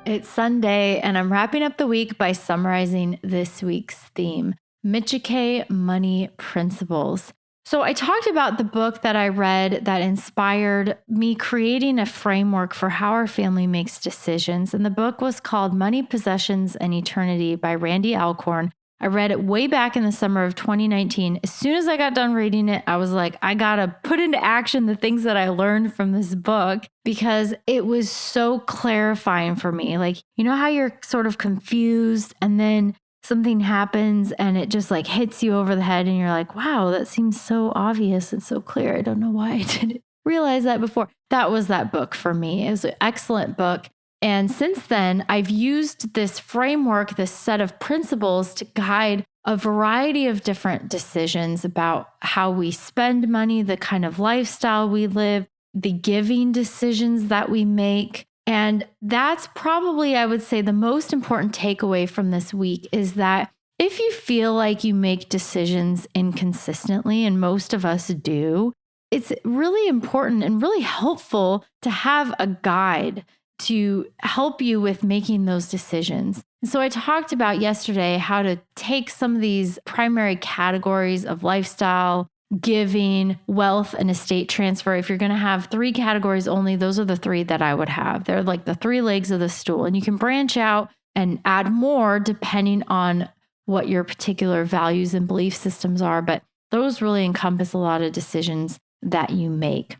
It's Sunday, and I'm wrapping up the week by summarizing this week's theme, Micciche Money Principles. So I talked about the book that I read that inspired me creating a framework for how our family makes decisions. And the book was called Money, Possessions, and Eternity by Randy Alcorn. I read it way back in the summer of 2019. As soon as I got done reading it, I was like, I gotta put into action the things that I learned from this book because it was so clarifying for me. Like, you know how you're sort of confused and then something happens and it just like hits you over the head and you're like, wow, that seems so obvious and so clear. I don't know why I didn't realize that before. That was that book for me. It was an excellent book. And since then, I've used this framework, this set of principles to guide a variety of different decisions about how we spend money, the kind of lifestyle we live, the giving decisions that we make. And that's probably, I would say, the most important takeaway from this week is that if you feel like you make decisions inconsistently, and most of us do, it's really important and really helpful to have a guide to help you with making those decisions. And so I talked about yesterday how to take some of these primary categories of lifestyle, giving, wealth, and estate transfer. If you're going to have three categories only, those are the three that I would have. They're like the three legs of the stool, and you can branch out and add more depending on what your particular values and belief systems are. But those really encompass a lot of decisions that you make.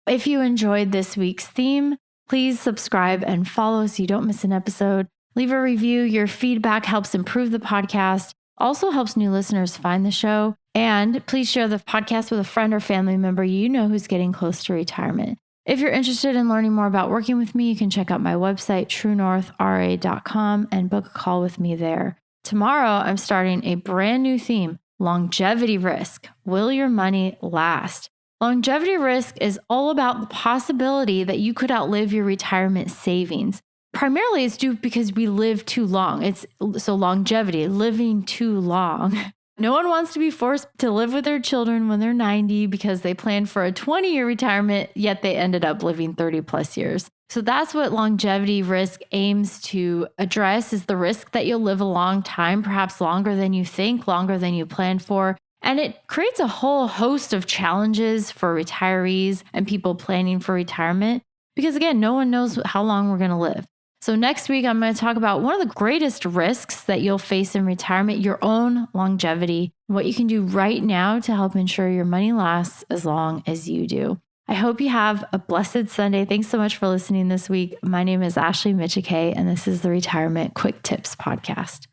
If you enjoyed this week's theme, please subscribe and follow so you don't miss an episode. Leave a review. Your feedback helps improve the podcast, also helps new listeners find the show. And please share the podcast with a friend or family member you know who's getting close to retirement. If you're interested in learning more about working with me, you can check out my website, truenorthra.com, and book a call with me there. Tomorrow, I'm starting a brand new theme, longevity risk. Will your money last? Longevity risk is all about the possibility that you could outlive your retirement savings. Primarily, it's due because we live too long. So longevity, living too long. No one wants to be forced to live with their children when they're 90 because they planned for a 20-year retirement, yet they ended up living 30 plus years. So that's what longevity risk aims to address, is the risk that you'll live a long time, perhaps longer than you think, longer than you planned for. And it creates a whole host of challenges for retirees and people planning for retirement because, again, no one knows how long we're going to live. So next week, I'm going to talk about one of the greatest risks that you'll face in retirement, your own longevity, what you can do right now to help ensure your money lasts as long as you do. I hope you have a blessed Sunday. Thanks so much for listening this week. My name is Ashley Micciche, and this is the Retirement Quick Tips Podcast.